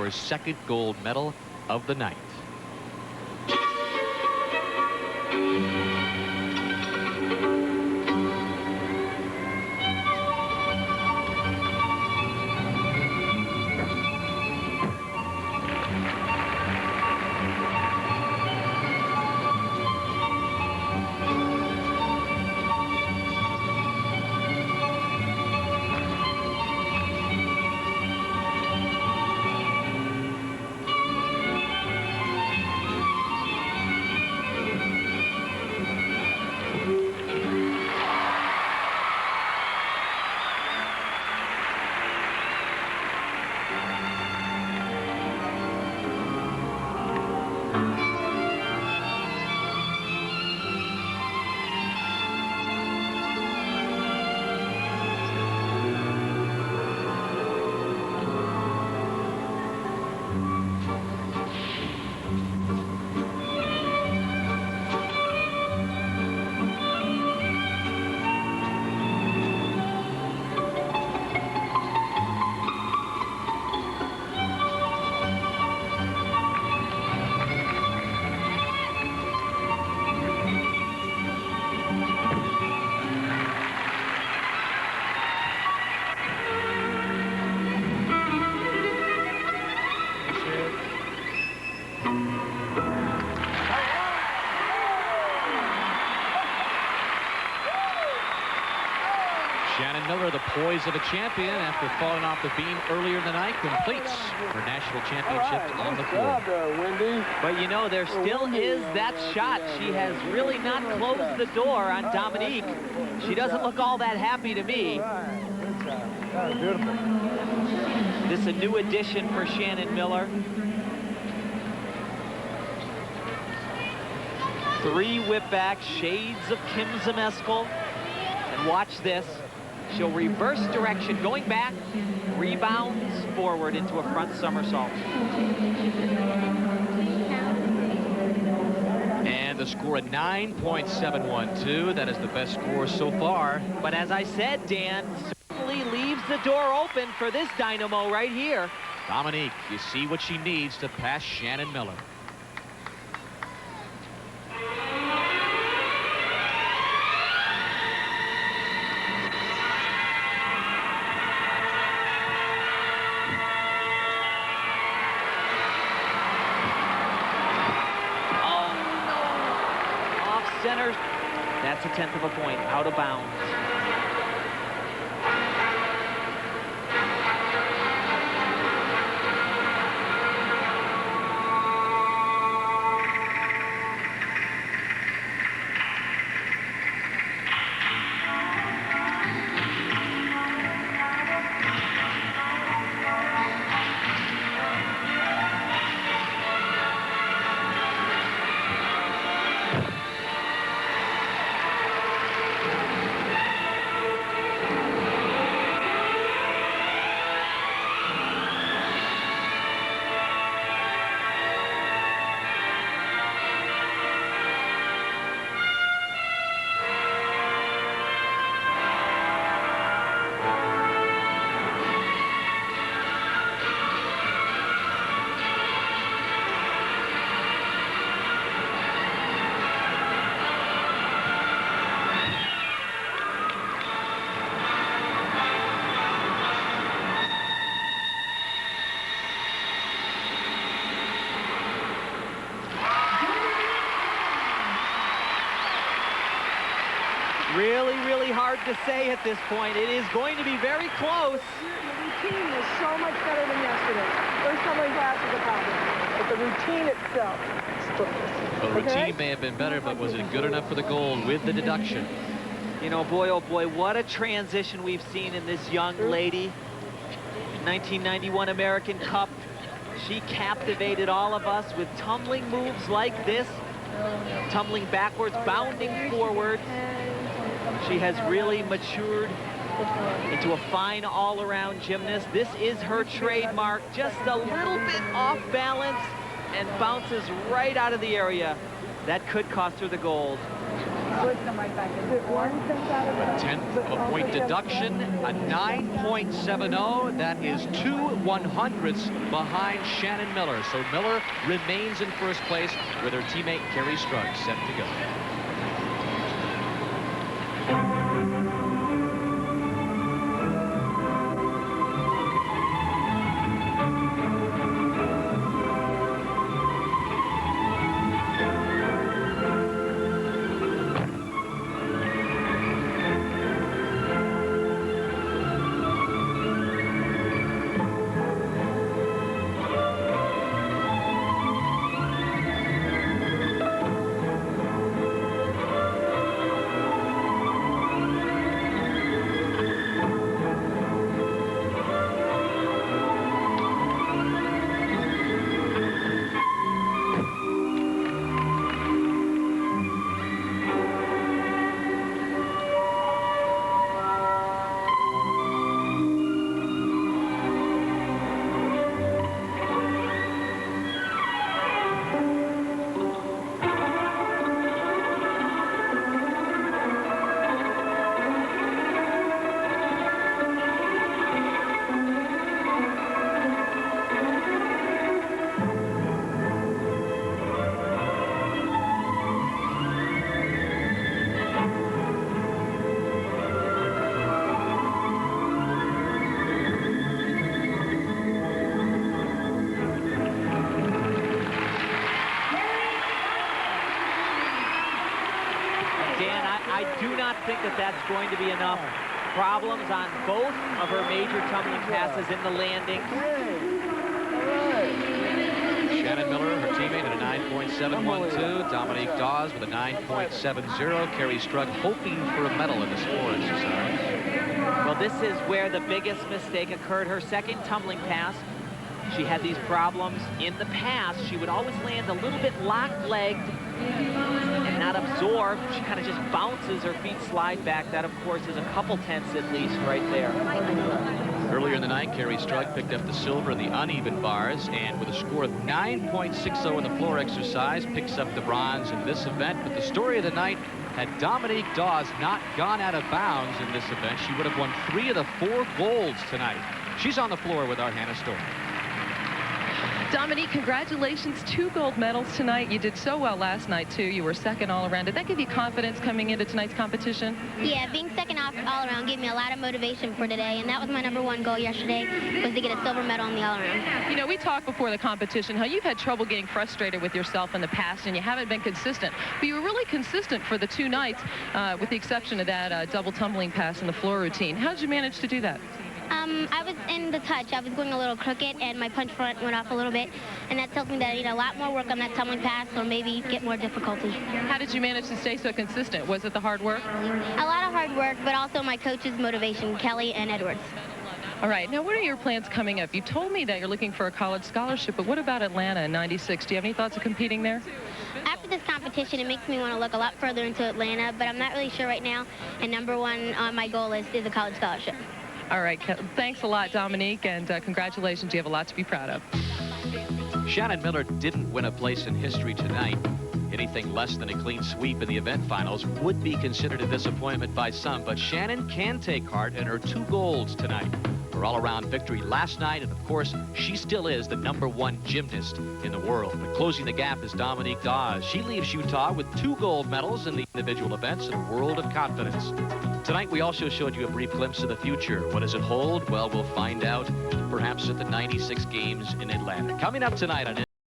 her second gold medal of the night. Miller, the poise of a champion after falling off the beam earlier in the night, completes her national championship on the floor. But you know, there still is that shot. She has really not closed the door on Dominique. She doesn't look all that happy to me. This is a new addition for Shannon Miller. 3 whipbacks, shades of Kim Zmeskal. And watch this. She'll reverse direction, going back, rebounds forward into a front somersault. And the score at 9.712. That is the best score so far. But as I said, Dan, certainly leaves the door open for this dynamo right here. Dominique, you see what she needs to pass Shannon Miller. Center, that's a 1/10 of a point, out of bounds. Really hard to say at this point. It is going to be very close. The routine is so much better than yesterday. First tumbling class was a problem, but the routine itself. The routine may have been better, but was it good enough for the gold with the deduction? You know, boy, oh boy, what a transition we've seen in this young lady. 1991 American Cup. She captivated all of us with tumbling moves like this. Tumbling backwards, bounding forward. She has really matured into a fine all-around gymnast. This is her trademark. Just a little bit off balance and bounces right out of the area. That could cost her the gold. A tenth of a point deduction, a 9.70. That is 2/100ths behind Shannon Miller. So Miller remains in first place with her teammate Carrie Strug set to go. I do not think that that's going to be enough problems on both of her major tumbling passes in the landing. Shannon Miller, her teammate, at a 9.712. Dominique Dawes with a 9.70. Carrie Strug hoping for a medal in this floor exercise. Well, this is where the biggest mistake occurred. Her second tumbling pass, she had these problems in the past. She would always land a little bit locked-legged and not absorb. She kind of just bounces, her feet slide back. That, of course, is a couple tenths at least right there. Earlier in the night, Carrie Strug picked up the silver in the uneven bars, and with a score of 9.60 in the floor exercise, picks up the bronze in this event. But the story of the night, had Dominique Dawes not gone out of bounds in this event, she would have won 3 of the 4 golds tonight. She's on the floor with our Hannah Storm. Dominique, congratulations, 2 gold medals tonight. You did so well last night, too. You were second all around. Did that give you confidence coming into tonight's competition? Yeah, being second all around gave me a lot of motivation for today, and that was my #1 goal yesterday, was to get a silver medal in the all around. You know, we talked before the competition how you've had trouble getting frustrated with yourself in the past, and you haven't been consistent. But you were really consistent for the 2 nights, with the exception of that double tumbling pass in the floor routine. How did you manage to do that? I was in the touch. I was going a little crooked, and my punch front went off a little bit, and that tells me that I need a lot more work on that tumbling pass, or maybe get more difficulty. How did you manage to stay so consistent? Was it the hard work? A lot of hard work, but also my coach's motivation, Kelly and Edwards. All right, now what are your plans coming up? You told me that you're looking for a college scholarship, but what about Atlanta in '96? Do you have any thoughts of competing there? After this competition, it makes me want to look a lot further into Atlanta, but I'm not really sure right now, and #1 on my goal list is a college scholarship. All right, thanks a lot, Dominique, and congratulations. You have a lot to be proud of. Shannon Miller didn't win a place in history tonight. Anything less than a clean sweep in the event finals would be considered a disappointment by some, but Shannon can take heart in her 2 golds tonight. Her all-around victory last night, and of course, she still is the #1 gymnast in the world. But closing the gap is Dominique Dawes. She leaves Utah with 2 gold medals in the individual events and a world of confidence. Tonight, we also showed you a brief glimpse of the future. What does it hold? Well, we'll find out perhaps at the '96 games in Atlanta. Coming up tonight on